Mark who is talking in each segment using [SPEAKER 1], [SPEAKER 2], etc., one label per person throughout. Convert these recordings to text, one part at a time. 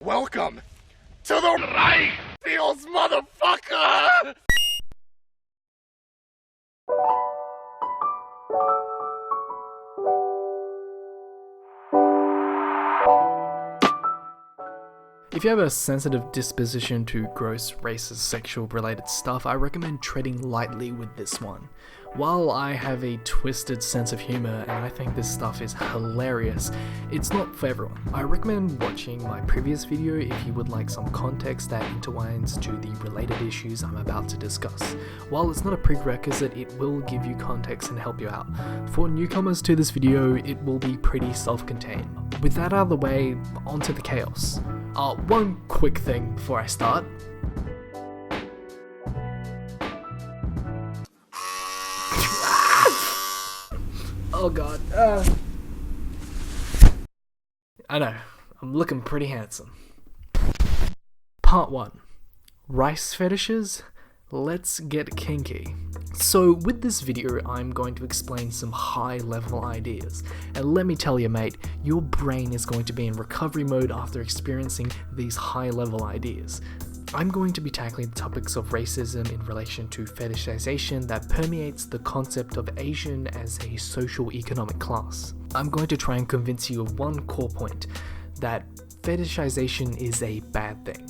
[SPEAKER 1] Welcome to the RiceQueens, motherfucker!
[SPEAKER 2] If you have a sensitive disposition to gross, racist, sexual related stuff, I recommend treading lightly with this one. While I have a twisted sense of humor and I think this stuff is hilarious, it's not for everyone. I recommend watching my previous video if you would like some context that intertwines to the related issues I'm about to discuss. While it's not a prerequisite, it will give you context and help you out. For newcomers to this video, it will be pretty self-contained. With that out of the way, onto the chaos. One quick thing before I start. Oh god. I know, I'm looking pretty handsome. Part 1. Rice fetishes? Let's get kinky. So with this video, I'm going to explain some high level ideas. And let me tell you mate, your brain is going to be in recovery mode after experiencing these high level ideas. I'm going to be tackling the topics of racism in relation to fetishization that permeates the concept of Asian as a socio-economic class. I'm going to try and convince you of one core point, that fetishization is a bad thing.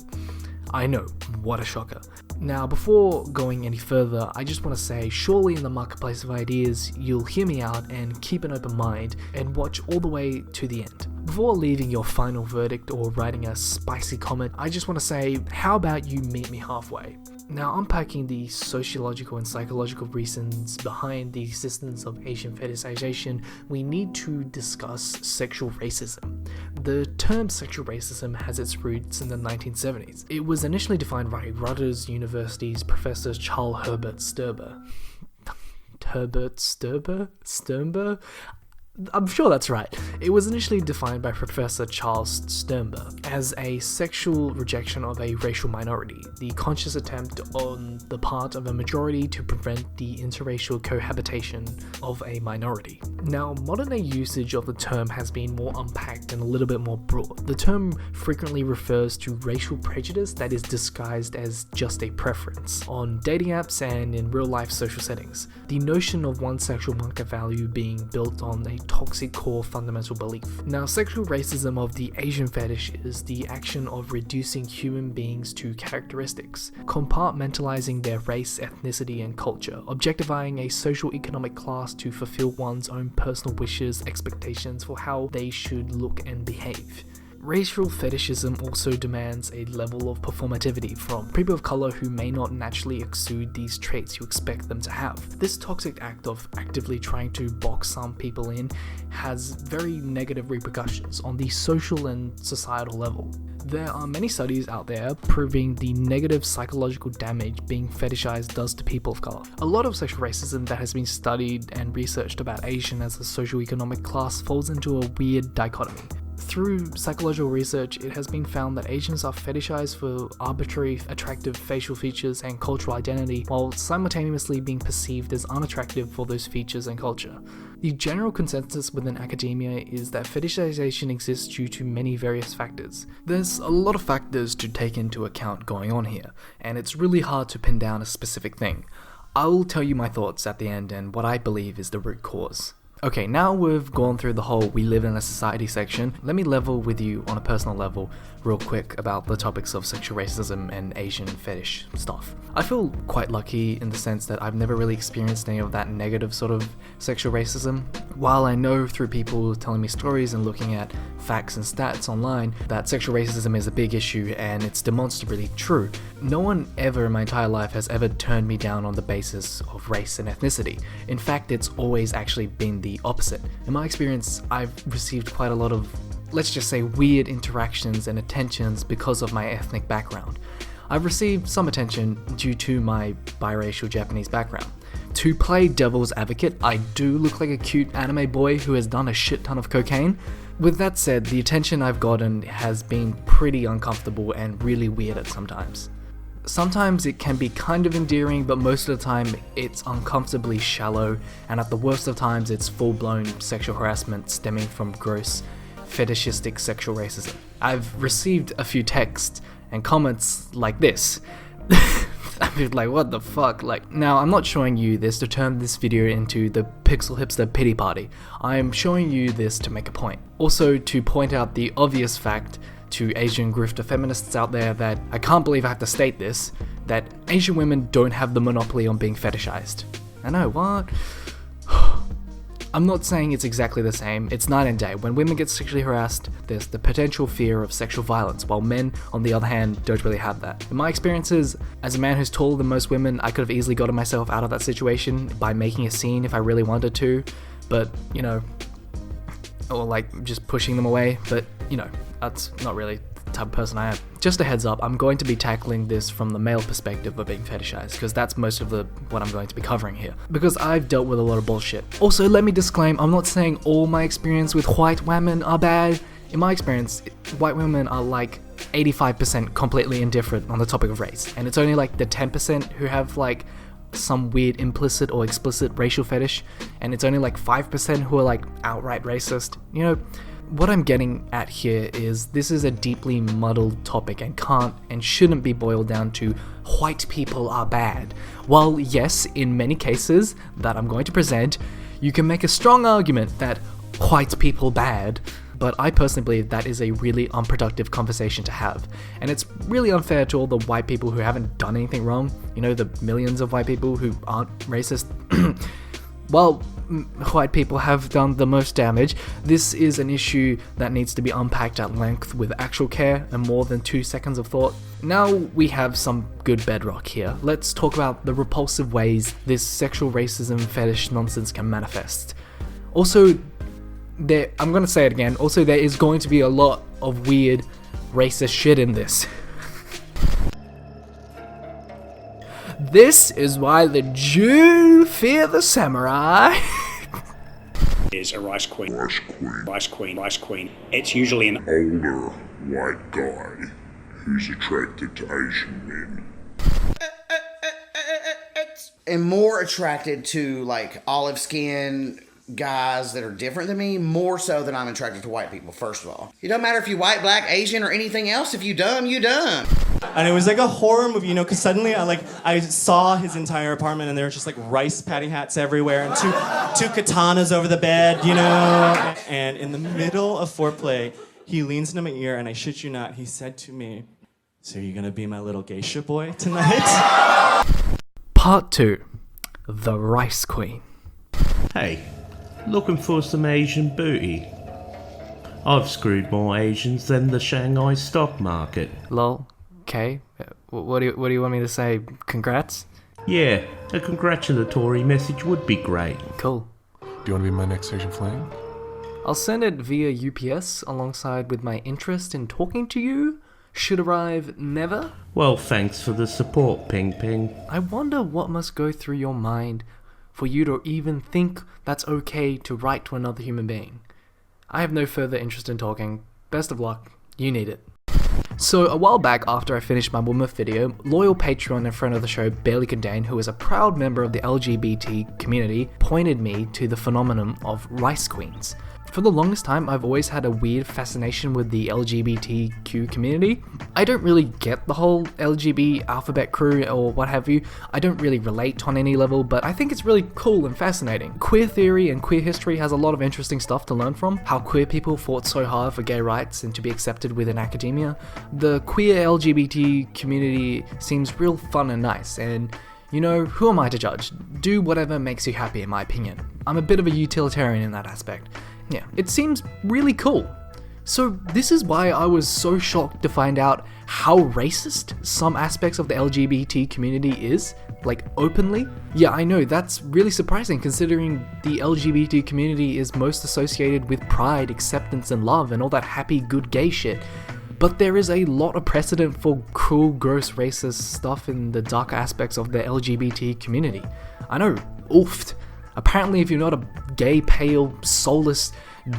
[SPEAKER 2] I know, what a shocker. Now, before going any further, I just want to say, surely in the marketplace of ideas, you'll hear me out and keep an open mind and watch all the way to the end. Before leaving your final verdict or writing a spicy comment, I just want to say, how about you meet me halfway? Now, unpacking the sociological and psychological reasons behind the existence of Asian fetishization, we need to discuss sexual racism. The term sexual racism has its roots in the 1970s. It was initially defined by Rutgers University's Professor Charles Herbert Sturber. Sternberg? I'm sure that's right. It was initially defined by Professor Charles Sternberg as a sexual rejection of a racial minority, the conscious attempt on the part of a majority to prevent the interracial cohabitation of a minority. Now, modern day usage of the term has been more unpacked and a little bit more broad. The term frequently refers to racial prejudice that is disguised as just a preference on dating apps and in real life social settings. The notion of one's sexual market value being built on a toxic core fundamental belief. Now, sexual racism of the Asian fetish is the action of reducing human beings to characteristics, compartmentalizing their race, ethnicity, and culture, objectifying a social economic class to fulfill one's own personal wishes, expectations for how they should look and behave. Racial fetishism also demands a level of performativity from people of color who may not naturally exude these traits you expect them to have. This toxic act of actively trying to box some people in has very negative repercussions on the social and societal level. There are many studies out there proving the negative psychological damage being fetishized does to people of color. A lot of sexual racism that has been studied and researched about Asian as a socio-economic class falls into a weird dichotomy. Through psychological research, it has been found that Asians are fetishized for arbitrary, attractive facial features and cultural identity, while simultaneously being perceived as unattractive for those features and culture. The general consensus within academia is that fetishization exists due to many various factors. There's a lot of factors to take into account going on here, and it's really hard to pin down a specific thing. I will tell you my thoughts at the end and what I believe is the root cause. Okay, now we've gone through the whole we live in a society section, let me level with you on a personal level real quick about the topics of sexual racism and Asian fetish stuff. I feel quite lucky in the sense that I've never really experienced any of that negative sort of sexual racism. While I know through people telling me stories and looking at facts and stats online that sexual racism is a big issue and it's demonstrably true, no one ever in my entire life has ever turned me down on the basis of race and ethnicity. In fact, it's always actually been the opposite. In my experience, I've received quite a lot of, let's just say, weird interactions and attentions because of my ethnic background. I've received some attention due to my biracial Japanese background. To play devil's advocate, I do look like a cute anime boy who has done a shit ton of cocaine. With that said, the attention I've gotten has been pretty uncomfortable and really weird at sometimes. Sometimes it can be kind of endearing, but most of the time it's uncomfortably shallow, and at the worst of times it's full-blown sexual harassment stemming from gross fetishistic sexual racism. I've received a few texts and comments like this. I mean, like, what the fuck? Like, now, I'm not showing you this to turn this video into the Pixel Hipster pity party. I'm showing you this to make a point. Also, to point out the obvious fact to Asian grifter feminists out there that I can't believe I have to state this, that Asian women don't have the monopoly on being fetishized. I know, what? I'm not saying it's exactly the same, it's night and day. When women get sexually harassed, there's the potential fear of sexual violence, while men, on the other hand, don't really have that. In my experiences, as a man who's taller than most women, I could have easily gotten myself out of that situation by making a scene if I really wanted to, but, you know, or like just pushing them away, but, you know, that's not really the type of person I am. Just a heads up, I'm going to be tackling this from the male perspective of being fetishized, because that's most of what I'm going to be covering here, because I've dealt with a lot of bullshit. Also, let me disclaim, I'm not saying all my experience with white women are bad. In my experience, white women are like 85% completely indifferent on the topic of race, and it's only like the 10% who have like some weird implicit or explicit racial fetish, and it's only like 5% who are like outright racist. You know, what I'm getting at here is this is a deeply muddled topic and can't and shouldn't be boiled down to white people are bad. While yes, in many cases that I'm going to present, you can make a strong argument that white people bad, but I personally believe that is a really unproductive conversation to have. And it's really unfair to all the white people who haven't done anything wrong, you know, the millions of white people who aren't racist. Well, white people have done the most damage. This is an issue that needs to be unpacked at length with actual care and more than 2 seconds of thought. Now we have some good bedrock here. Let's talk about the repulsive ways this sexual racism fetish nonsense can manifest. Also, I'm gonna say it again, also there is going to be a lot of weird racist shit in this. This is why the Jew fear the samurai.
[SPEAKER 3] Is a rice queen. Rice queen. It's usually an
[SPEAKER 1] Older white guy who's attracted to Asian men.
[SPEAKER 4] And more attracted to like olive skin guys that are different than me, more so than I'm attracted to white people, first of all. It don't matter if you're white, black, Asian, or anything else. If you dumb, you dumb.
[SPEAKER 5] And it was like a horror movie, you know, because suddenly I saw his entire apartment and there was just like rice patty hats everywhere and two katanas over the bed, you know. And in the middle of foreplay, he leans into my ear and I shit you not, he said to me, "So you gonna be my little geisha boy tonight?"
[SPEAKER 2] Part 2. The Rice Queen.
[SPEAKER 6] Hey, looking for some Asian booty? I've screwed more Asians than the Shanghai stock market.
[SPEAKER 2] Lol. Okay. What do you want me to say? Congrats?
[SPEAKER 6] Yeah, a congratulatory message would be great.
[SPEAKER 2] Cool.
[SPEAKER 7] Do you want to be my next Asian flame?
[SPEAKER 2] I'll send it via UPS alongside with my interest in talking to you. Should arrive never.
[SPEAKER 6] Well, thanks for the support, Ping Ping.
[SPEAKER 2] I wonder what must go through your mind for you to even think that's okay to write to another human being. I have no further interest in talking. Best of luck. You need it. So, a while back after I finished my Woomif video, loyal Patreon and friend of the show, Barely Contained, who is a proud member of the LGBT community, pointed me to the phenomenon of Rice Queens. For the longest time, I've always had a weird fascination with the LGBTQ community. I don't really get the whole LGB alphabet crew or what have you. I don't really relate on any level, but I think it's really cool and fascinating. Queer theory and queer history has a lot of interesting stuff to learn from. How queer people fought so hard for gay rights and to be accepted within academia. The queer LGBT community seems real fun and nice, and you know, who am I to judge? Do whatever makes you happy, in my opinion. I'm a bit of a utilitarian in that aspect. Yeah, it seems really cool. So this is why I was so shocked to find out how racist some aspects of the LGBT community is, like openly. Yeah, I know, that's really surprising considering the LGBT community is most associated with pride, acceptance, and love, and all that happy, good gay shit. But there is a lot of precedent for cruel, gross, racist stuff in the darker aspects of the LGBT community. I know, oofed. Apparently, if you're not a gay, pale, soulless,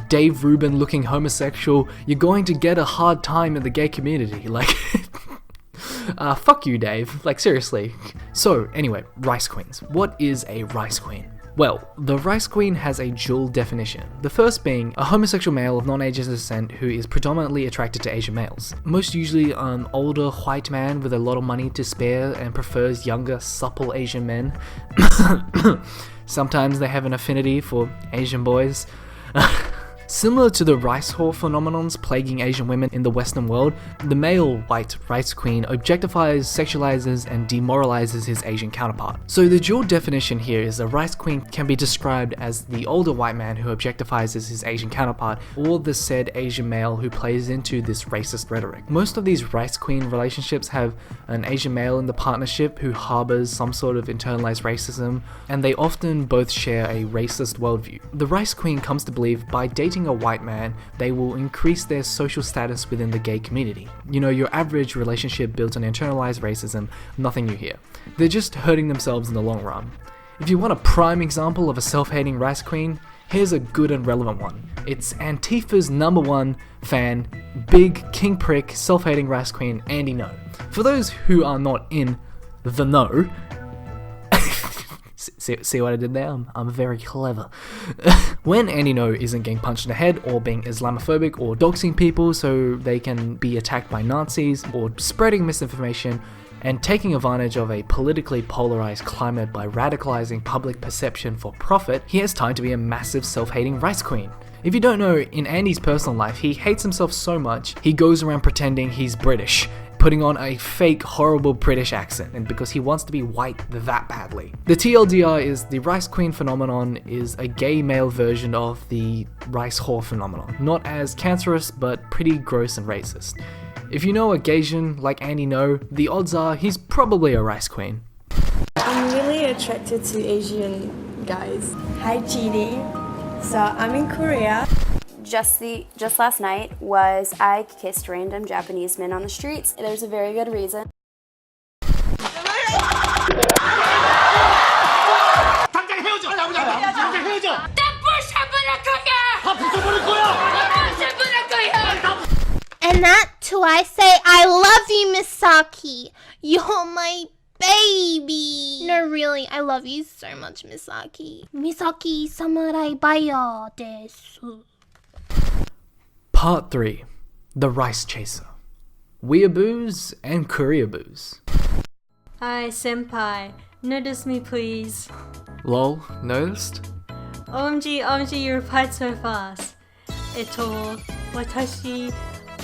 [SPEAKER 2] Dave Rubin-looking homosexual, you're going to get a hard time in the gay community. Like, fuck you, Dave. Like, seriously. So, anyway, Rice Queens. What is a Rice Queen? Well, the Rice Queen has a dual definition. The first being a homosexual male of non-Asian descent who is predominantly attracted to Asian males. Most usually an older white man with a lot of money to spare and prefers younger, supple Asian men. Sometimes they have an affinity for Asian boys. Similar to the rice whore phenomenons plaguing Asian women in the Western world, the male white rice queen objectifies, sexualizes, and demoralizes his Asian counterpart. So the dual definition here is a rice queen can be described as the older white man who objectifies his Asian counterpart, or the said Asian male who plays into this racist rhetoric. Most of these rice queen relationships have an Asian male in the partnership who harbors some sort of internalized racism, and they often both share a racist worldview. The rice queen comes to believe by dating a white man, they will increase their social status within the gay community. You know, your average relationship built on internalized racism, nothing new here. They're just hurting themselves in the long run. If you want a prime example of a self-hating rice queen, here's a good and relevant one. It's Antifa's #1 fan, big king prick, self-hating rice queen, Andy No. For those who are not in the know, see what I did there? I'm very clever. When Andy No isn't getting punched in the head or being Islamophobic or doxing people so they can be attacked by Nazis or spreading misinformation and taking advantage of a politically polarized climate by radicalizing public perception for profit, he has time to be a massive self-hating rice queen. If you don't know, in Andy's personal life, he hates himself so much, he goes around pretending he's British, putting on a fake, horrible British accent, and because he wants to be white that badly. The TLDR is the rice queen phenomenon is a gay male version of the rice whore phenomenon. Not as cancerous, but pretty gross and racist. If you know a Gaysian like Andy No, the odds are he's probably a rice queen.
[SPEAKER 8] I'm really attracted to Asian guys. Hi, GD. So I'm in Korea.
[SPEAKER 9] Just last night I kissed random Japanese men on the streets. There's a very good reason.
[SPEAKER 10] And that too I say, I love you, Misaki. You're my baby. No, really, I love you so much, Misaki. Misaki samurai baya desu.
[SPEAKER 2] Part 3. The Rice Chaser. Weeaboos and Koreaboos.
[SPEAKER 11] Hi, senpai. Notice me, please.
[SPEAKER 2] Lol, noticed?
[SPEAKER 11] OMG, you replied so fast. Watashi,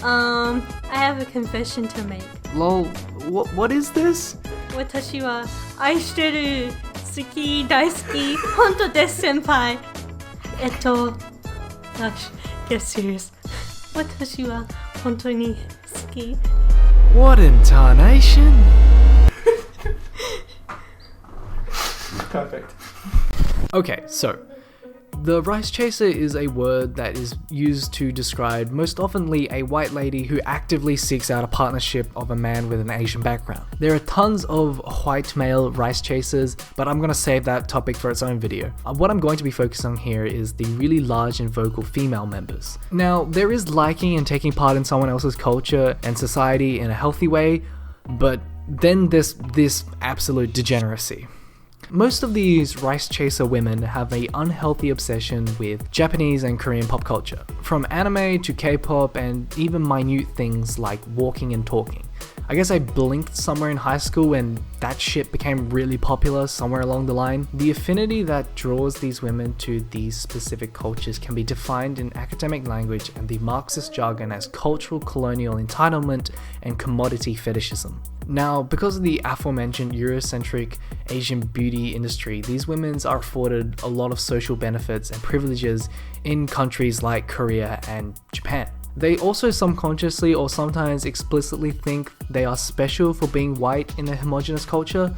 [SPEAKER 11] I have a confession to make.
[SPEAKER 2] Lol, what is this?
[SPEAKER 11] Watashi wa aishiteru, suki, daisuki, honto desu, senpai. Gosh, get serious. Watashi wa honto ni suki.
[SPEAKER 2] What intonation?
[SPEAKER 5] Perfect.
[SPEAKER 2] Okay, so the rice chaser is a word that is used to describe most oftenly a white lady who actively seeks out a partnership of a man with an Asian background. There are tons of white male rice chasers, but I'm going to save that topic for its own video. What I'm going to be focusing on here is the really large and vocal female members. Now, there is liking and taking part in someone else's culture and society in a healthy way, but then there's this absolute degeneracy. Most of these rice chaser women have an unhealthy obsession with Japanese and Korean pop culture, from anime to K-pop and even minute things like walking and talking. I guess I blinked somewhere in high school and that shit became really popular somewhere along the line. The affinity that draws these women to these specific cultures can be defined in academic language and the Marxist jargon as cultural colonial entitlement and commodity fetishism. Now, because of the aforementioned Eurocentric Asian beauty industry, these women are afforded a lot of social benefits and privileges in countries like Korea and Japan. They also subconsciously or sometimes explicitly think they are special for being white in a homogenous culture.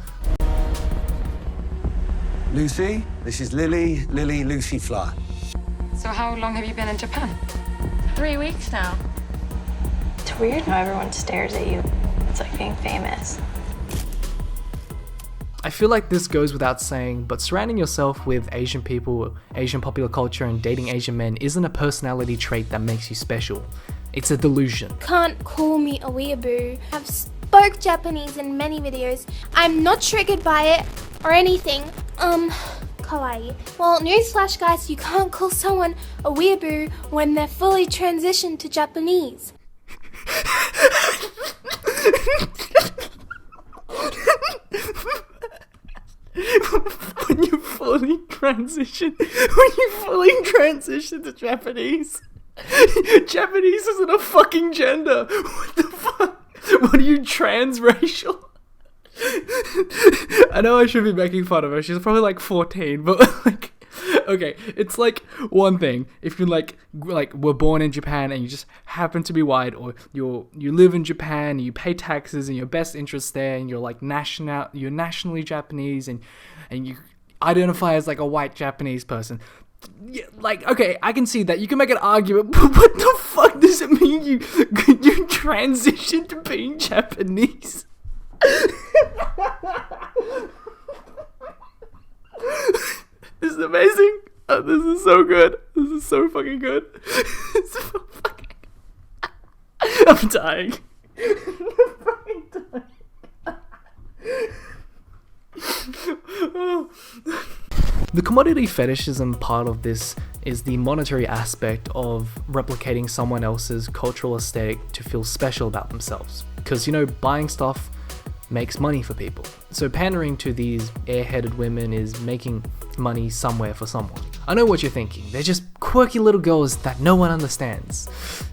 [SPEAKER 12] Lucy, this is Lily Lucy Fly.
[SPEAKER 13] So how long have you been in Japan?
[SPEAKER 14] 3 weeks now.
[SPEAKER 15] It's weird how everyone stares at you. It's like being famous.
[SPEAKER 2] I feel like this goes without saying, but surrounding yourself with Asian people, Asian popular culture, and dating Asian men isn't a personality trait that makes you special. It's a delusion.
[SPEAKER 10] Can't call me a weeaboo. I've spoke Japanese in many videos. I'm not triggered by it or anything. kawaii. Well, newsflash guys, you can't call someone a weeaboo when they're fully transitioned to Japanese.
[SPEAKER 2] When you fully transition to Japanese. Japanese isn't a fucking gender. What the fuck? What are you, transracial? I know I should be making fun of her. She's probably like 14, but like, okay, it's like one thing if you like were born in Japan and you just happen to be white, or you live in Japan and you pay taxes and your best interest there, and you're like you're nationally Japanese and you identify as like a white Japanese person. Yeah, like, okay, I can see that. You can make an argument, but what the fuck does it mean you transition to being Japanese? This is amazing. This is so good. This is so fucking good. So fucking... I'm dying. I'm fucking dying. The commodity fetishism part of this is the monetary aspect of replicating someone else's cultural aesthetic to feel special about themselves. Because, you know, buying stuff makes money for people. So pandering to these airheaded women is making money somewhere for someone. I know what you're thinking. They're just quirky little girls that no one understands.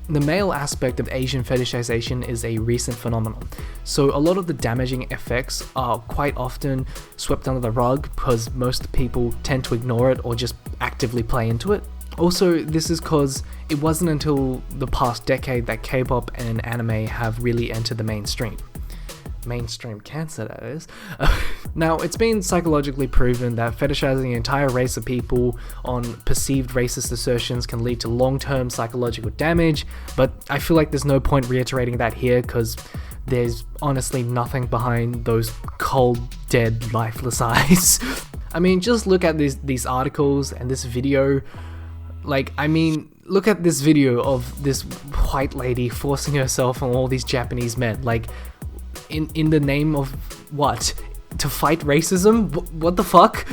[SPEAKER 2] The male aspect of Asian fetishization is a recent phenomenon. So a lot of the damaging effects are quite often swept under the rug because most people tend to ignore it or just actively play into it. Also, this is because it wasn't until the past decade that K-pop and anime have really entered the mainstream. Mainstream cancer, that is. Now, it's been psychologically proven that fetishizing an entire race of people on perceived racist assertions can lead to long-term psychological damage, but I feel like there's no point reiterating that here because there's honestly nothing behind those cold, dead, lifeless eyes. I mean, just look at these articles and this video. Like, I mean, look at this video of this white lady forcing herself on all these Japanese men. Like, in the name of what? To fight racism? What the fuck?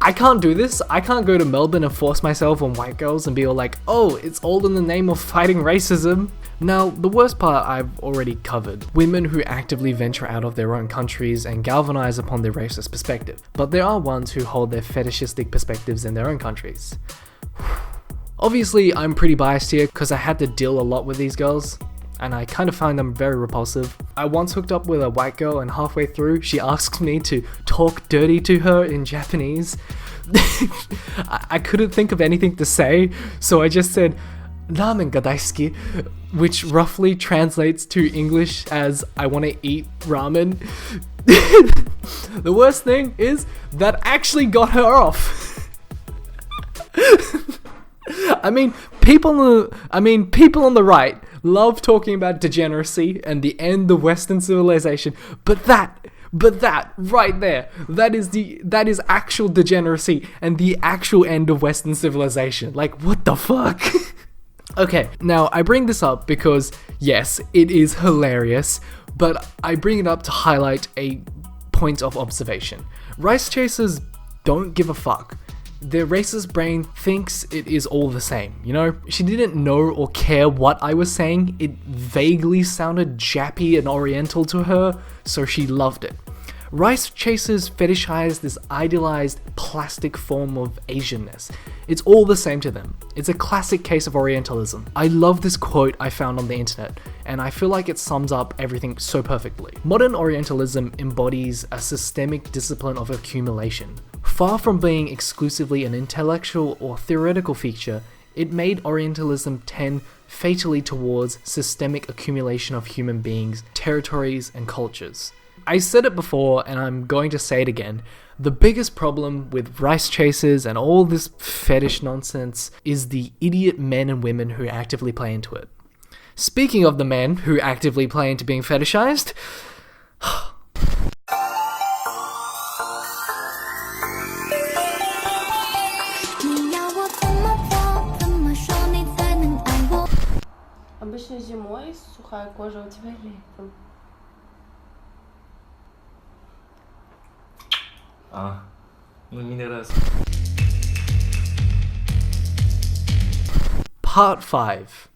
[SPEAKER 2] I can't do this. I can't go to Melbourne and force myself on white girls and be all like, oh, it's all in the name of fighting racism. Now, the worst part I've already covered. Women who actively venture out of their own countries and galvanize upon their racist perspective. But there are ones who hold their fetishistic perspectives in their own countries. Obviously, I'm pretty biased here because I had to deal a lot with these girls, and I kind of find them very repulsive. I once hooked up with a white girl and halfway through she asks me to talk dirty to her in Japanese. I couldn't think of anything to say, so I just said ramen ga daisuki, which roughly translates to English as I want to eat ramen. The worst thing is that actually got her off. I mean, people on the right love talking about degeneracy and the end of Western civilization, but that right there, that is actual degeneracy and the actual end of Western civilization. Like, what the fuck? Okay, now I bring this up because yes, it is hilarious, but I bring it up to highlight a point of observation. RiceChasers don't give a fuck. Their racist brain thinks it is all the same, you know? She didn't know or care what I was saying. It vaguely sounded Jappy and Oriental to her, so she loved it. RiceChasers fetishize this idealized plastic form of Asianness. It's all the same to them. It's a classic case of Orientalism. I love this quote I found on the internet, and I feel like it sums up everything so perfectly. Modern Orientalism embodies a systemic discipline of accumulation. Far from being exclusively an intellectual or theoretical feature, it made Orientalism tend fatally towards systemic accumulation of human beings, territories, and cultures. I said it before, and I'm going to say it again. The biggest problem with RiceChasers and all this fetish nonsense is the idiot men and women who actively play into it. Speaking of the men who actively play into being fetishized,
[SPEAKER 11] Обычно зимой сухая кожа у тебя летом.
[SPEAKER 2] Part 5.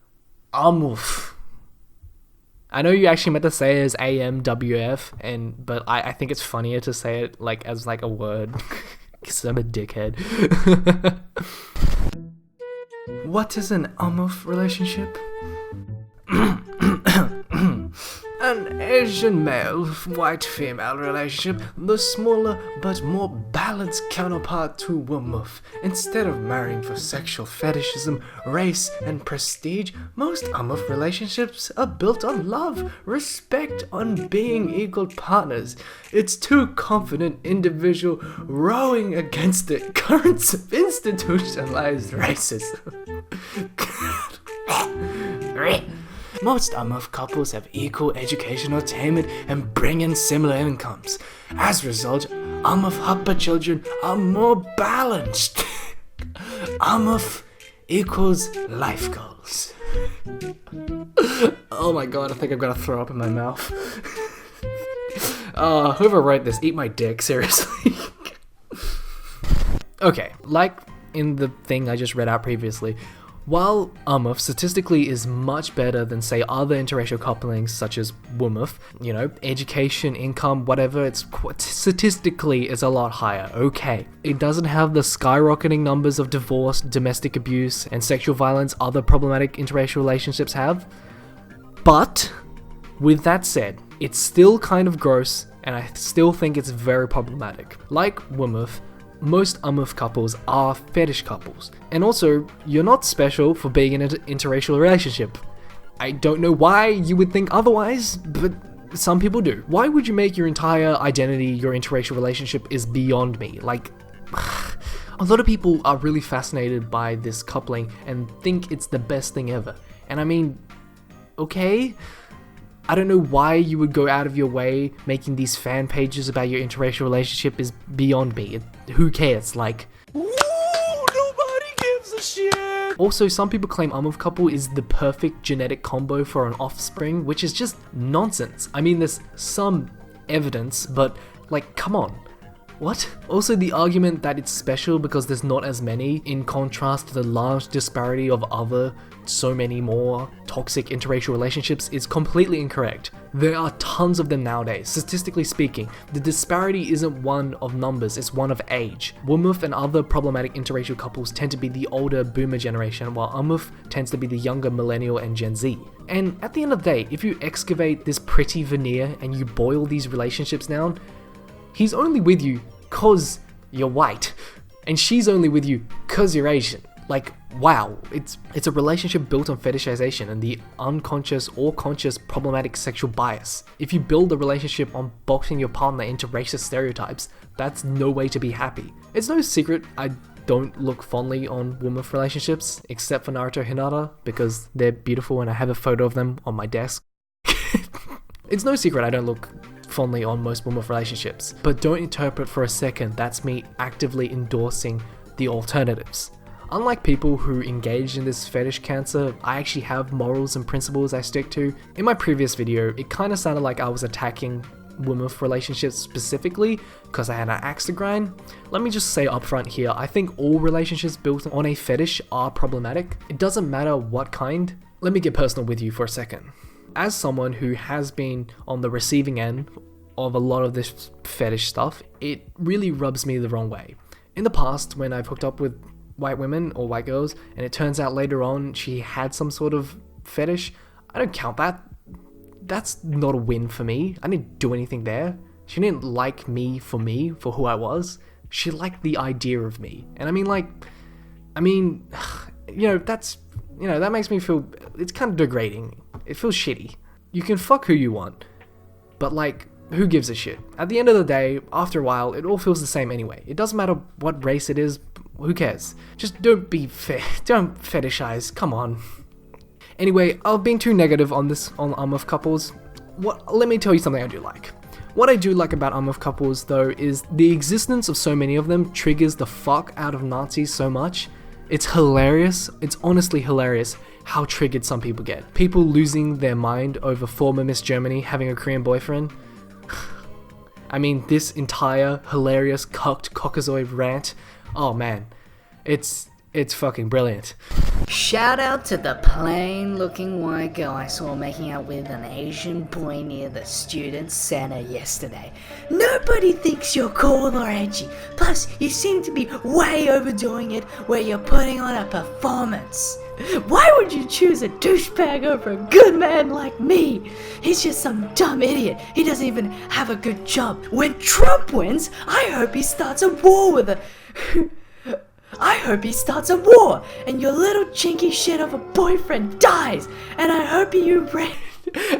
[SPEAKER 2] AMWF. I know you actually meant to say it as AMWF, but I think it's funnier to say it like as like a word, because I'm a dickhead. What is an AMWF relationship? An Asian male-white female relationship, the smaller but more balanced counterpart to WMF. Instead of marrying for sexual fetishism, race, and prestige, most AMWF relationships are built on love, respect, on being equal partners. It's two confident individuals rowing against the currents of institutionalized racism. Most AMWF couples have equal educational attainment and bring in similar incomes. As a result, AMWF Happa children are more balanced. AMWF equals life goals. Oh my god, I think I'm gonna throw up in my mouth. Whoever wrote this, eat my dick, seriously. Okay, like in the thing I just read out previously, while AMWF statistically is much better than, say, other interracial couplings such as WMF, you know, education, income, whatever, it's statistically is a lot higher, okay. It doesn't have the skyrocketing numbers of divorce, domestic abuse, and sexual violence other problematic interracial relationships have, but with that said, it's still kind of gross, and I still think it's very problematic. Like WMF, most AMWF couples are fetish couples. And also, you're not special for being in an interracial relationship. I don't know why you would think otherwise, but some people do. Why would you make your entire identity your interracial relationship is beyond me? Like, a lot of people are really fascinated by this coupling and think it's the best thing ever. And I mean, okay, I don't know why you would go out of your way making these fan pages about your interracial relationship is beyond me. Who cares? Like, nobody gives a shit. Also, some people claim AMWF couple is the perfect genetic combo for an offspring, which is just nonsense. I mean, there's some evidence, but like, come on. What? Also, the argument that it's special because there's not as many, in contrast to the large disparity of other, so many more toxic interracial relationships, is completely incorrect. There are tons of them nowadays. Statistically speaking, the disparity isn't one of numbers, it's one of age. WMF and other problematic interracial couples tend to be the older boomer generation, while AMWF tends to be the younger millennial and Gen Z. And at the end of the day, if you excavate this pretty veneer and you boil these relationships down, he's only with you cause you're white, and she's only with you cause you're Asian. Like, wow, it's a relationship built on fetishization and the unconscious or conscious problematic sexual bias. If you build a relationship on boxing your partner into racist stereotypes, that's no way to be happy. It's no secret I don't look fondly on WMF relationships, except for Naruto Hinata, because they're beautiful and I have a photo of them on my desk. It's no secret I don't look fondly on most WMF relationships, but don't interpret for a second that's me actively endorsing the alternatives. Unlike people who engage in this fetish cancer, I actually have morals and principles I stick to. In my previous video, it kind of sounded like I was attacking WMF relationships specifically because I had an axe to grind. Let me just say upfront here, I think all relationships built on a fetish are problematic. It doesn't matter what kind. Let me get personal with you for a second. As someone who has been on the receiving end of a lot of this fetish stuff, it really rubs me the wrong way. In the past, when I've hooked up with white women or white girls, and it turns out later on she had some sort of fetish, I don't count that. That's not a win for me. I didn't do anything there. She didn't like me, for who I was. She liked the idea of me. And I mean, that makes me feel, it's kind of degrading. It feels shitty. You can fuck who you want, but like, who gives a shit? At the end of the day, after a while, it all feels the same anyway. It doesn't matter what race it is, who cares? Just don't fetishize, come on. Anyway, I've been too negative on AMWF couples. Let me tell you something I do like. What I do like about AMWF couples, though, is the existence of so many of them triggers the fuck out of Nazis so much. It's hilarious. It's honestly hilarious how triggered some people get. People losing their mind over former Miss Germany having a Korean boyfriend. I mean, this entire hilarious cucked cockazoid rant, oh man, it's fucking brilliant.
[SPEAKER 16] Shout out to the plain looking white girl I saw making out with an Asian boy near the student center yesterday. Nobody thinks you're cool or edgy. Plus, you seem to be way overdoing it where you're putting on a performance. Why would you choose a douchebag over a good man like me? He's just some dumb idiot. He doesn't even have a good job. When Trump wins, I hope he starts a war with a... I hope he starts a war, and your little chinky shit of a boyfriend dies, and I hope you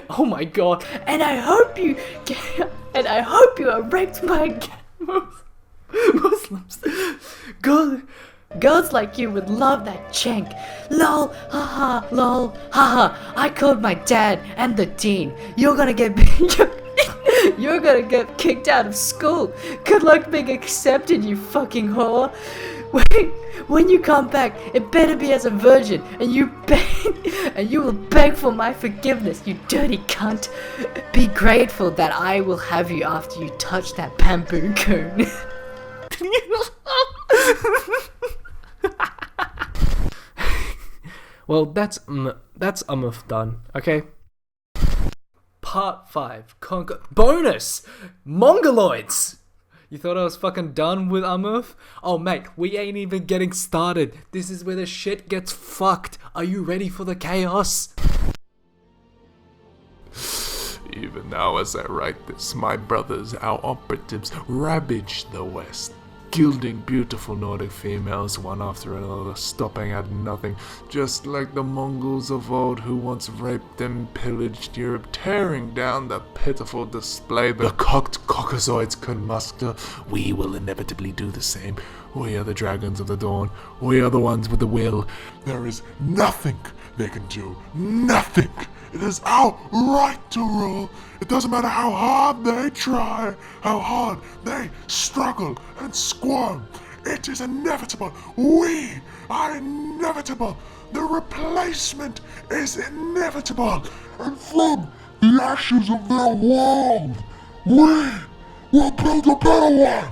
[SPEAKER 16] oh my god, and I hope you are raped by Muslims. Girls like you would love that chink. Lol, haha, lol, haha. I called my dad and the dean. You're gonna get kicked out of school. Good luck being accepted, you fucking whore. When you come back, it better be as a virgin, and you will beg for my forgiveness, you dirty cunt. Be grateful that I will have you after you touch that bamboo coon.
[SPEAKER 2] Well, that's done, okay? Part 5, bonus! Mongoloids! You thought I was fucking done with Amurf? Oh mate, we ain't even getting started. This is where the shit gets fucked. Are you ready for the chaos?
[SPEAKER 7] Even now as I write this, my brothers, our operatives, ravage the West, gilding beautiful Nordic females one after another, stopping at nothing, just like the Mongols of old who once raped and pillaged Europe, tearing down the pitiful display the cocked cockazoids could muster. We will inevitably do the same. We are the dragons of the dawn. We are the ones with the will. There is nothing they can do. Nothing. It is our right to rule. It doesn't matter how hard they try, how hard they struggle and squirm. It is inevitable. We are inevitable. The replacement is inevitable. And from the ashes of their world, we will build a better one.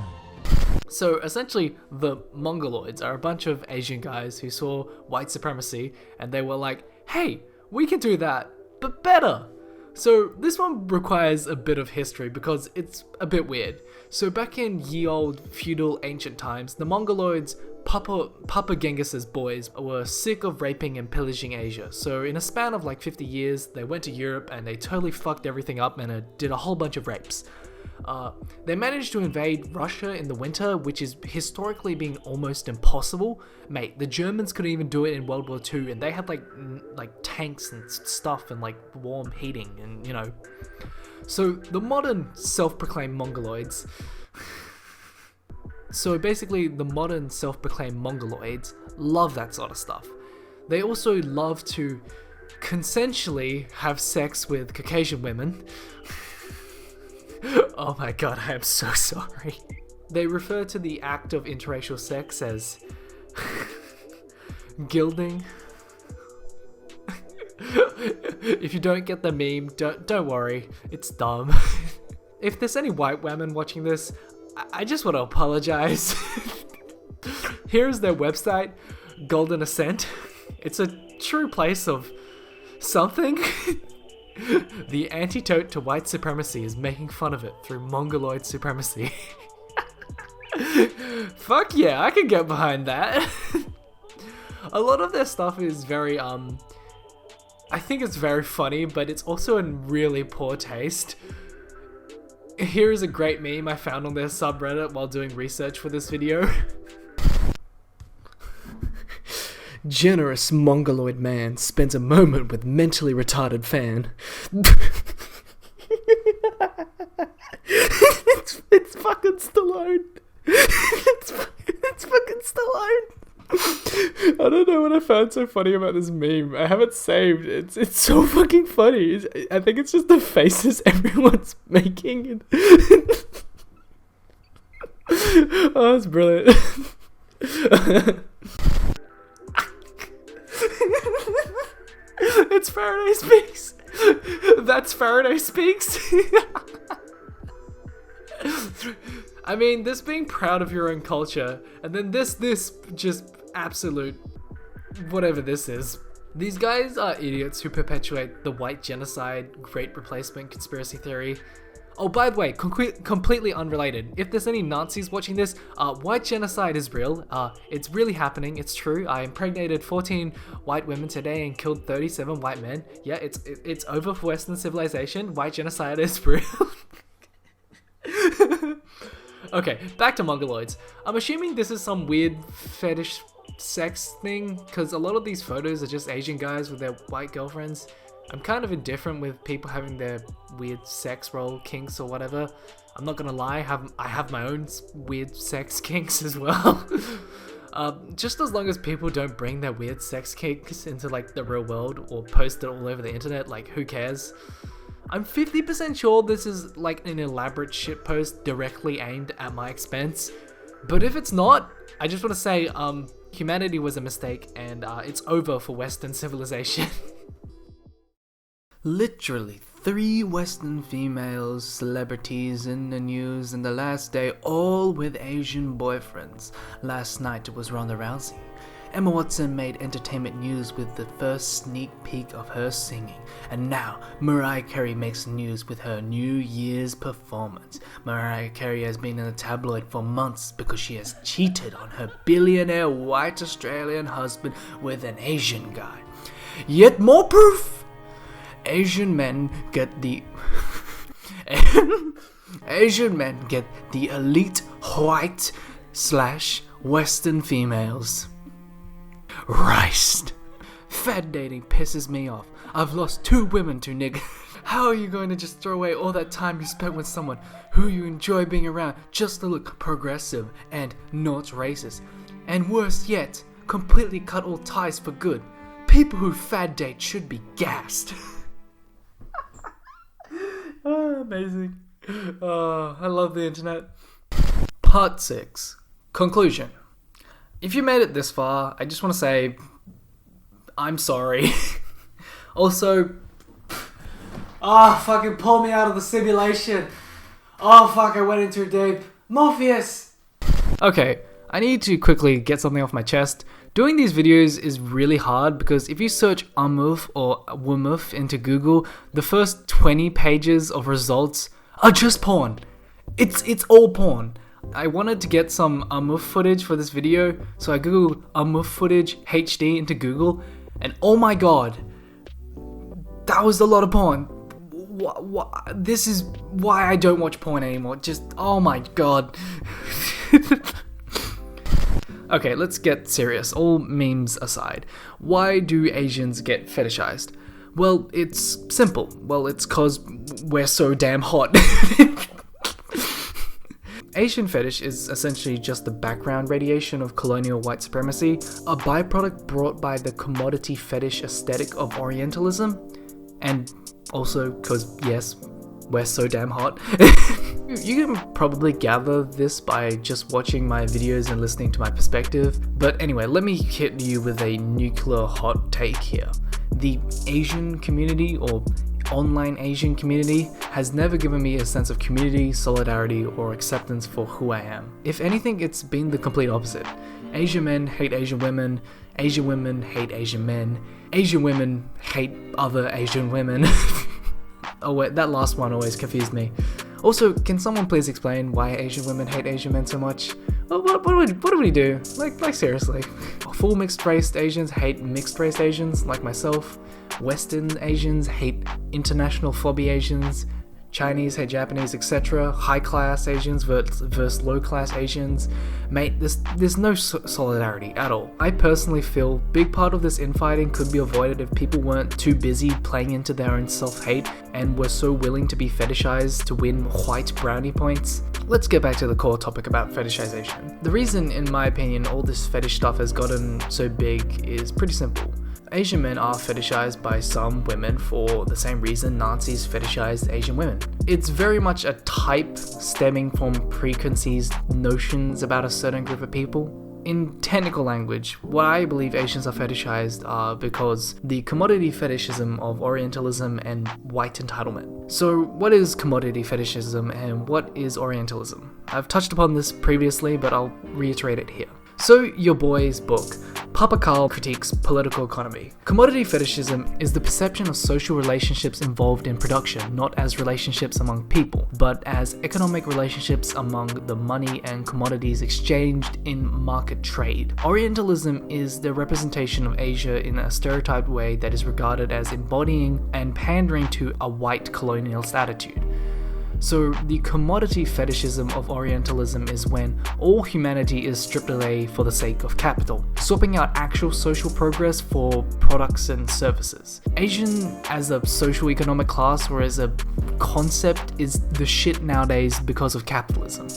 [SPEAKER 2] So essentially, the Mongoloids are a bunch of Asian guys who saw white supremacy and they were like, hey, we can do that, but better. So this one requires a bit of history because it's a bit weird. So back in ye old feudal ancient times, the Mongoloids, Papa Genghis's boys, were sick of raping and pillaging Asia. So in a span of like 50 years, they went to Europe and they totally fucked everything up and did a whole bunch of rapes. They managed to invade Russia in the winter, which is historically being almost impossible. Mate, the Germans couldn't even do it in World War II, and they had like tanks and stuff and like warm heating and, you know. So the modern self-proclaimed Mongoloids... So basically, the modern self-proclaimed Mongoloids love that sort of stuff. They also love to consensually have sex with Caucasian women. Oh my god, I am so sorry. They refer to the act of interracial sex as gilding. If you don't get the meme, don't worry, it's dumb. If there's any white women watching this, I just want to apologize. Here's their website, Golden Ascent. It's a true place of something. The antidote to white supremacy is making fun of it through Mongoloid supremacy. Fuck yeah, I can get behind that. A lot of their stuff is very, I think it's very funny, but it's also in really poor taste. Here is a great meme I found on their subreddit while doing research for this video. Generous Mongoloid man spends a moment with mentally retarded fan. It's fucking Stallone. It's fucking Stallone. I don't know what I found so funny about this meme. I have it saved. It's so fucking funny. I think it's just the faces everyone's making. Oh, it's brilliant. It's Faraday Speaks. That's Faraday Speaks. I mean, this being proud of your own culture, and then this just absolute whatever this is. These guys are idiots who perpetuate the white genocide, great replacement conspiracy theory. Oh, by the way, completely unrelated. If there's any Nazis watching this, white genocide is real. It's really happening. It's true. I impregnated 14 white women today and killed 37 white men. Yeah, it's over for Western civilization. White genocide is real. Okay, back to Mongoloids. I'm assuming this is some weird fetish sex thing, because a lot of these photos are just Asian guys with their white girlfriends. I'm kind of indifferent with people having their weird sex role kinks or whatever. I'm not gonna lie, I have my own weird sex kinks as well. Just as long as people don't bring their weird sex kinks into like the real world or post it all over the internet, like who cares? I'm 50% sure this is like an elaborate shitpost directly aimed at my expense. But if it's not, I just want to say humanity was a mistake and it's over for Western civilization. Literally 3 Western females, celebrities in the news in the last day, all with Asian boyfriends. Last night it was Ronda Rousey. Emma Watson made entertainment news with the first sneak peek of her singing. And now, Mariah Carey makes news with her New Year's performance. Mariah Carey has been in the tabloid for months because she has cheated on her billionaire white Australian husband with an Asian guy. Yet more proof! Asian men get the elite white / Western females. Riced. Fad dating pisses me off. I've lost 2 women to niggas. How are you going to just throw away all that time you spent with someone who you enjoy being around just to look progressive and not racist? And worse yet, completely cut all ties for good. People who fad date should be gassed. Oh, amazing. Oh, I love the internet. Part 6. Conclusion. If you made it this far, I just want to say, I'm sorry. Also, fucking pull me out of the simulation. Oh fuck, I went into deep. Morpheus! Okay, I need to quickly get something off my chest. Doing these videos is really hard because if you search AMWF or WMF into Google, the first 20 pages of results are just porn. It's all porn. I wanted to get some AMWF footage for this video, so I googled AMWF footage HD into Google, and oh my god, that was a lot of porn. This is why I don't watch porn anymore. Just, oh my god. Okay, let's get serious. All memes aside. Why do Asians get fetishized? Well, it's simple. Well, it's cause we're so damn hot. Asian fetish is essentially just the background radiation of colonial white supremacy, a byproduct brought by the commodity fetish aesthetic of Orientalism, and also because, yes, we're so damn hot. You can probably gather this by just watching my videos and listening to my perspective, but anyway, let me hit you with a nuclear hot take here. The Asian community, or online Asian community, has never given me a sense of community, solidarity, or acceptance for who I am. If anything, it's been the complete opposite. Asian men hate Asian women hate Asian men, Asian women hate other Asian women. Oh wait, that last one always confused me. Also, can someone please explain why Asian women hate Asian men so much? What do we do? Like seriously. Full mixed race Asians hate mixed race Asians, like myself. Western Asians hate international phobia Asians. Chinese hate Japanese, etc. High class Asians versus low class Asians. Mate, there's no solidarity at all. I personally feel big part of this infighting could be avoided if people weren't too busy playing into their own self-hate and were so willing to be fetishized to win white brownie points. Let's get back to the core topic about fetishization. The reason, in my opinion, all this fetish stuff has gotten so big is pretty simple. Asian men are fetishized by some women for the same reason Nazis fetishized Asian women. It's very much a type stemming from preconceived notions about a certain group of people. in technical language, what I believe Asians are fetishized are because the commodity fetishism of Orientalism and white entitlement. So what is commodity fetishism and what is Orientalism? I've touched upon this previously, but I'll reiterate it here. So your boy's book, Papa Carl Critiques Political Economy. Commodity fetishism is the perception of social relationships involved in production, not as relationships among people, but as economic relationships among the money and commodities exchanged in market trade. Orientalism is the representation of Asia in a stereotyped way that is regarded as embodying and pandering to a white colonialist attitude. So the commodity fetishism of Orientalism is when all humanity is stripped away for the sake of capital, swapping out actual social progress for products and services. Asian as a social economic class or as a concept is the shit nowadays because of capitalism.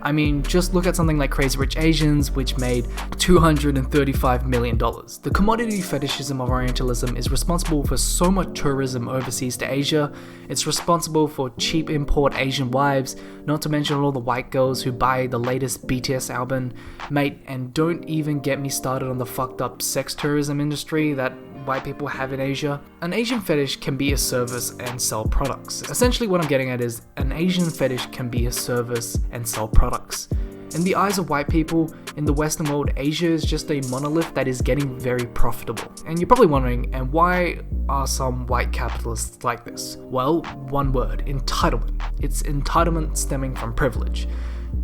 [SPEAKER 2] I mean, just look at something like Crazy Rich Asians, which made $235 million. The commodity fetishism of Orientalism is responsible for so much tourism overseas to Asia. It's responsible for cheap import Asian wives, not to mention all the white girls who buy the latest BTS album. Mate, and don't even get me started on the fucked up sex tourism industry that white people have in Asia. An Asian fetish can be a service and sell products. Essentially what I'm getting at is an Asian fetish can be a service and sell products. In the eyes of white people, in the Western world, Asia is just a monolith that is getting very profitable. And you're probably wondering, and why are some white capitalists like this? Well, one word, entitlement. It's entitlement stemming from privilege.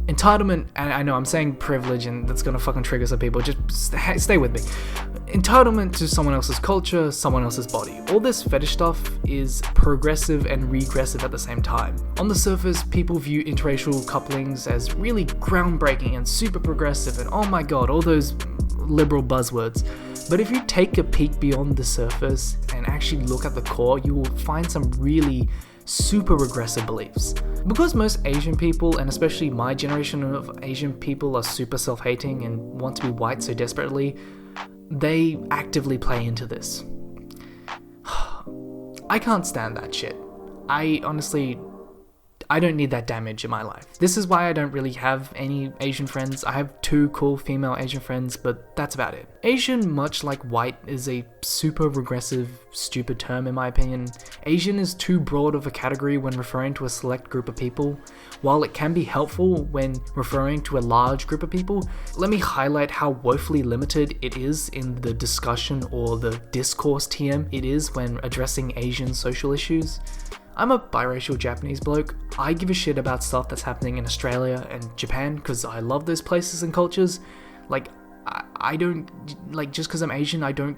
[SPEAKER 2] Entitlement, and I know I'm saying privilege and that's gonna fucking trigger some people, just stay with me. Entitlement to someone else's culture, someone else's body. All this fetish stuff is progressive and regressive at the same time. On the surface, people view interracial couplings as really groundbreaking and super progressive and oh my god, all those liberal buzzwords. But if you take a peek beyond the surface and actually look at the core, you will find some really super regressive beliefs. Because most Asian people, and especially my generation of Asian people, are super self-hating and want to be white so desperately, they actively play into this. I can't stand that shit. I don't need that damage in my life. This is why I don't really have any Asian friends. I have 2 cool female Asian friends, but that's about it. Asian, much like white, is a super regressive, stupid term in my opinion. Asian is too broad of a category when referring to a select group of people. While it can be helpful when referring to a large group of people, let me highlight how woefully limited it is in the discussion or the discourse TM it is when addressing Asian social issues. I'm a biracial Japanese bloke. I give a shit about stuff that's happening in Australia and Japan because I love those places and cultures. Like, I don't, like, just because I'm Asian, I don't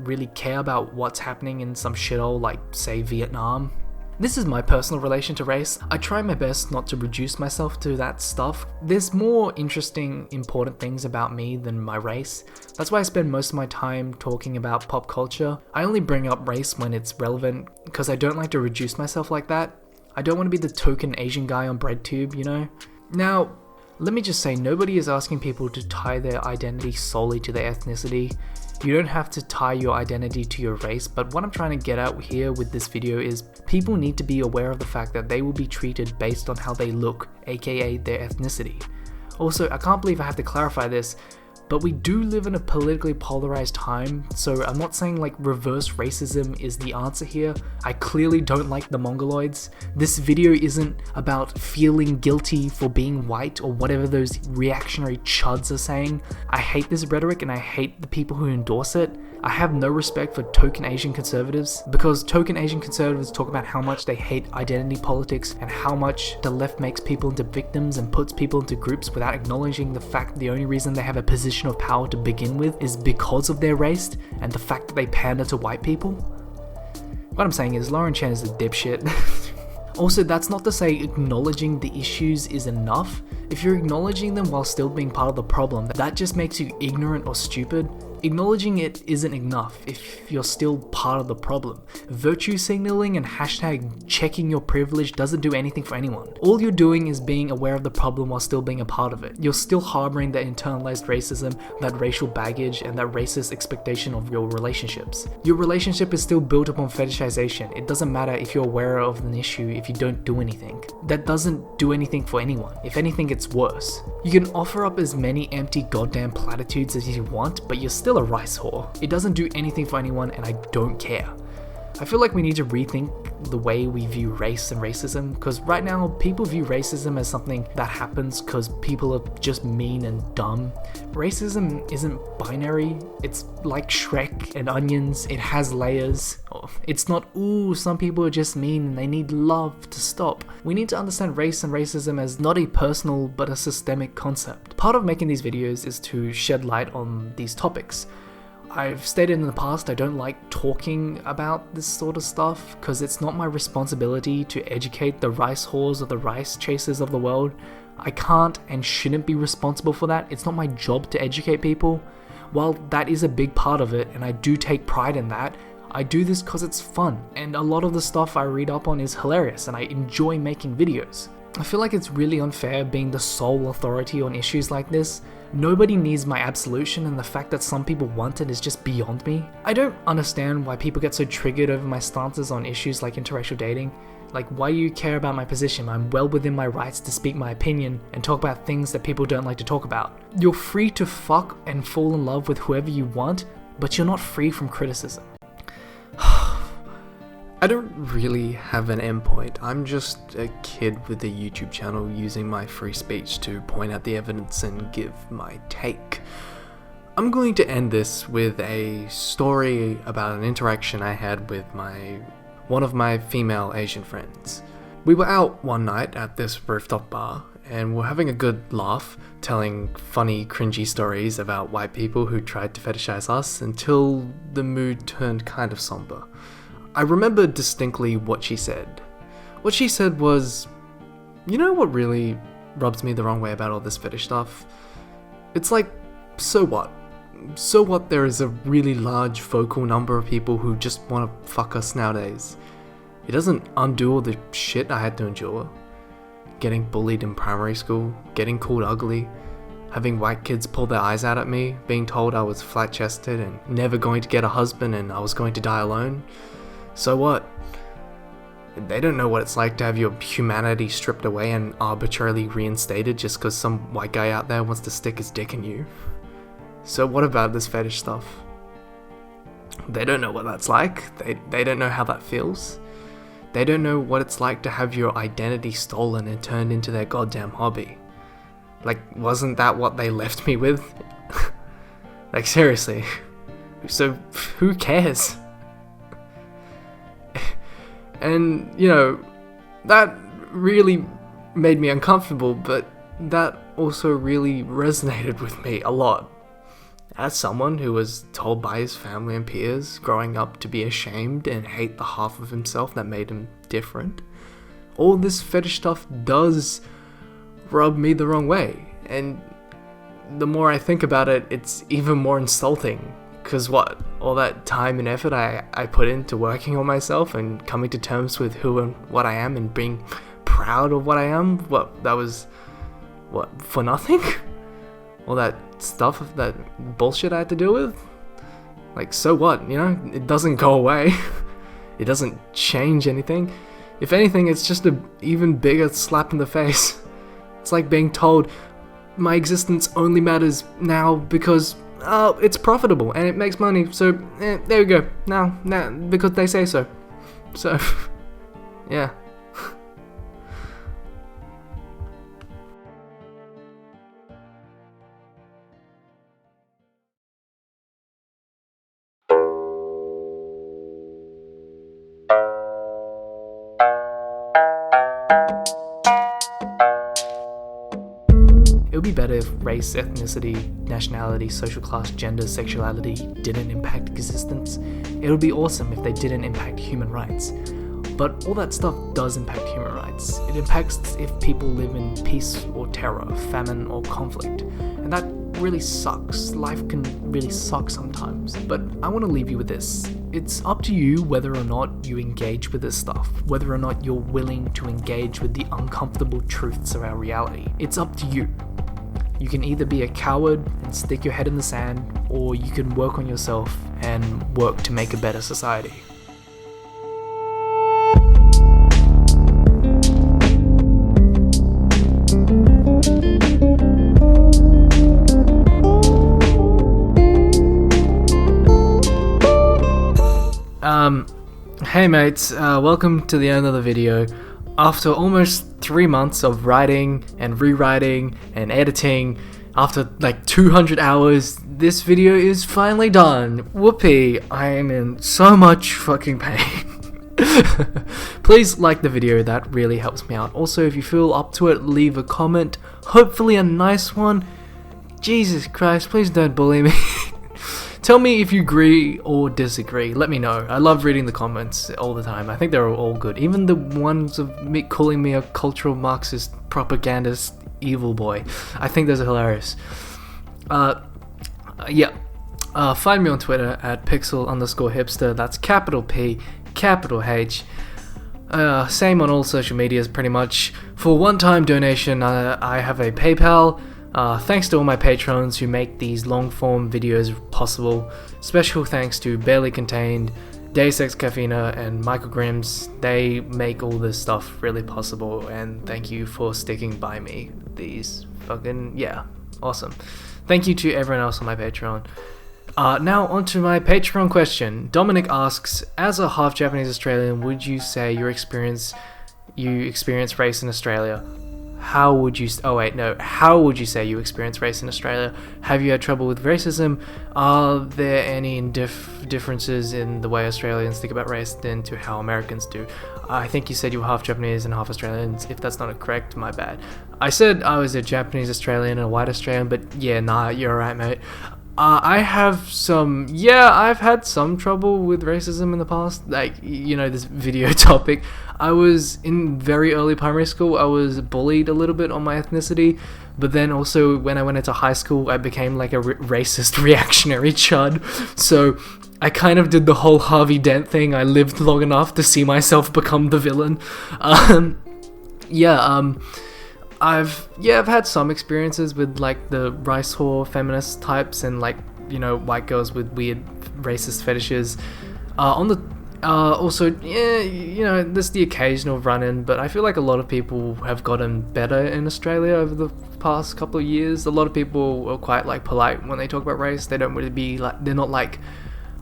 [SPEAKER 2] really care about what's happening in some shithole like, say, Vietnam. This is my personal relation to race. I try my best not to reduce myself to that stuff. There's more interesting, important things about me than my race. That's why I spend most of my time talking about pop culture. I only bring up race when it's relevant because I don't like to reduce myself like that. I don't want to be the token Asian guy on BreadTube, you know? Now, let me just say, nobody is asking people to tie their identity solely to their ethnicity. You don't have to tie your identity to your race, but what I'm trying to get at here with this video is people need to be aware of the fact that they will be treated based on how they look, aka their ethnicity. Also, I can't believe I have to clarify this, but we do live in a politically polarized time, so I'm not saying like reverse racism is the answer here. I clearly don't like the Mongoloids. This video isn't about feeling guilty for being white or whatever those reactionary chuds are saying. I hate this rhetoric and I hate the people who endorse it. I have no respect for token Asian conservatives because token Asian conservatives talk about how much they hate identity politics and how much the left makes people into victims and puts people into groups without acknowledging the fact the only reason they have a position of power to begin with is because of their race and the fact that they pander to white people. What I'm saying is Lauren Chen is a dipshit. Also, that's not to say acknowledging the issues is enough. If you're acknowledging them while still being part of the problem, that just makes you ignorant or stupid. Acknowledging it isn't enough if you're still part of the problem. Virtue signaling and hashtag checking your privilege doesn't do anything for anyone. All you're doing is being aware of the problem while still being a part of it. You're still harboring that internalized racism, that racial baggage, and that racist expectation of your relationships. Your relationship is still built upon fetishization. It doesn't matter if you're aware of an issue if you don't do anything. That doesn't do anything for anyone. If anything, it's worse. You can offer up as many empty goddamn platitudes as you want, but you're still a rice whore. It doesn't do anything for anyone, and I don't care. I feel like we need to rethink the way we view race and racism, because right now people view racism as something that happens because people are just mean and dumb. Racism isn't binary. It's like Shrek and onions. It has layers. It's not, ooh, some people are just mean and they need love to stop. We need to understand race and racism as not a personal but a systemic concept. Part of making these videos is to shed light on these topics. I've stated in the past I don't like talking about this sort of stuff because it's not my responsibility to educate the rice whores or the rice chasers of the world. I can't and shouldn't be responsible for that. It's not my job to educate people. While that is a big part of it and I do take pride in that, I do this because it's fun, and a lot of the stuff I read up on is hilarious and I enjoy making videos. I feel like it's really unfair being the sole authority on issues like this. Nobody needs my absolution, and the fact that some people want it is just beyond me. I don't understand why people get so triggered over my stances on issues like interracial dating. Like, why do you care about my position? I'm well within my rights to speak my opinion and talk about things that people don't like to talk about. You're free to fuck and fall in love with whoever you want, but you're not free from criticism.
[SPEAKER 7] I don't really have an endpoint. I'm just a kid with a YouTube channel using my free speech to point out the evidence and give my take. I'm going to end this with a story about an interaction I had with one of my female Asian friends. We were out one night at this rooftop bar and we're having a good laugh, telling funny, cringy stories about white people who tried to fetishize us until the mood turned kind of somber. I remember distinctly what she said. What she said was, you know what really rubs me the wrong way about all this fetish stuff? It's like, so what? So what there is a really large vocal number of people who just want to fuck us nowadays. It doesn't undo all the shit I had to endure. Getting bullied in primary school, getting called ugly, having white kids pull their eyes out at me, being told I was flat-chested and never going to get a husband and I was going to die alone. So what? They don't know what it's like to have your humanity stripped away and arbitrarily reinstated just because some white guy out there wants to stick his dick in you. So what about this fetish stuff? They don't know what that's like. They don't know how that feels. They don't know what it's like to have your identity stolen and turned into their goddamn hobby. Like, wasn't that what they left me with? Like, seriously. So, who cares? And, you know, that really made me uncomfortable, but that also really resonated with me a lot. As someone who was told by his family and peers growing up to be ashamed and hate the half of himself that made him different, all this fetish stuff does rub me the wrong way. And the more I think about it, it's even more insulting. Because what? All that time and effort I put into working on myself and coming to terms with who and what I am and being proud of what I am, that was, for nothing? All that stuff, that bullshit I had to deal with? Like, so what, you know? It doesn't go away. It doesn't change anything. If anything, it's just an even bigger slap in the face. It's like being told, my existence only matters now because it's profitable and it makes money, so there we go. Now, because they say so. So, yeah. It would be better if race, ethnicity, nationality, social class, gender, sexuality didn't impact existence. It would be awesome if they didn't impact human rights. But all that stuff does impact human rights. It impacts if people live in peace or terror, famine or conflict. And that
[SPEAKER 2] really sucks. Life can really suck sometimes. But I want to leave you with this. It's up to you whether or not you engage with this stuff, whether or not you're willing to engage with the uncomfortable truths of our reality. It's up to you. You can either be a coward and stick your head in the sand, or you can work on yourself and work to make a better society. Hey mates, welcome to the end of the video. After almost 3 months of writing and rewriting and editing, after like 200 hours, this video is finally done. Whoopee, I am in so much fucking pain. Please like the video, that really helps me out. Also, if you feel up to it, leave a comment, hopefully a nice one. Jesus Christ, please don't bully me. Tell me if you agree or disagree. Let me know. I love reading the comments all the time. I think they're all good. Even the ones of me calling me a cultural Marxist propagandist evil boy. I think those are hilarious. Yeah. Find me on Twitter at pixel_hipster. That's capital P, capital H. Same on all social medias pretty much. For one-time donation, I have a PayPal. Thanks to all my patrons who make these long-form videos possible. Special thanks to Barely Contained, Deus Ex Caffeina, and Michael Grims. They make all this stuff really possible, and thank you for sticking by me. These fucking, yeah, awesome. Thank you to everyone else on my Patreon. Now onto my Patreon question. Dominic asks, as a half Japanese Australian, would you say you experience race in Australia? How would you say you experience race in Australia? Have you had trouble with racism? Are there any differences in the way Australians think about race than to how Americans do? I think you said you were half Japanese and half Australian. If that's not correct, my bad. I said I was a Japanese Australian and a white Australian, but yeah, nah, you're alright, mate. I've had some trouble with racism in the past, like, you know, this video topic. I was in very early primary school, I was bullied a little bit on my ethnicity, but then also when I went into high school, I became like a racist reactionary chud, so I kind of did the whole Harvey Dent thing. I lived long enough to see myself become the villain. I've had some experiences with like the rice whore feminist types and like, you know, white girls with weird racist fetishes. Also, yeah, you know, there's the occasional run-in, but I feel like a lot of people have gotten better in Australia over the past couple of years. A lot of people are quite like polite when they talk about race. They don't really be like, they're not like,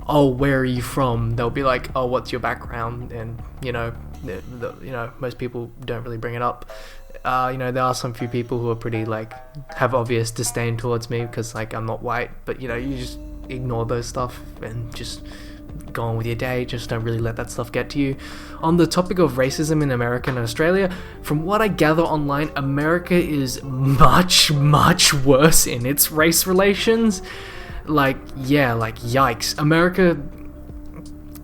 [SPEAKER 2] oh, where are you from? They'll be like, oh, what's your background? And you know, most people don't really bring it up. You know, there are some few people who are pretty like have obvious disdain towards me because like I'm not white, but you know, you just ignore those stuff and just go on with your day. Just don't really let that stuff get to you. On the topic of racism in America and Australia, from what I gather online, America is much worse in its race relations. Like, yeah, like yikes.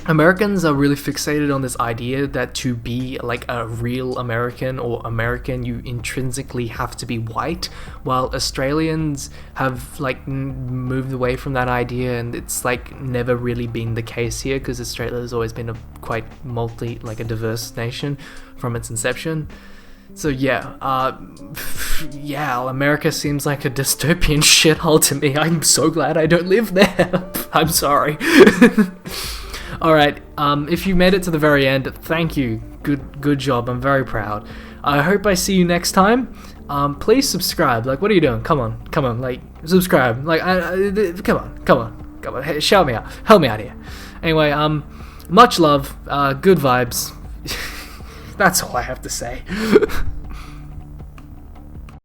[SPEAKER 2] Americans are really fixated on this idea that to be like a real American or American, you intrinsically have to be white, while Australians have like moved away from that idea, and it's like never really been the case here because Australia has always been a quite a diverse nation from its inception. So yeah, America seems like a dystopian shithole to me. I'm so glad I don't live there. I'm sorry. Alright, if you made it to the very end, thank you. Good job, I'm very proud. I hope I see you next time. Please subscribe. Like, what are you doing? Come on, like, subscribe. Like, come on. Hey, shout me out. Help me out here. Anyway, much love, good vibes. That's all I have to say.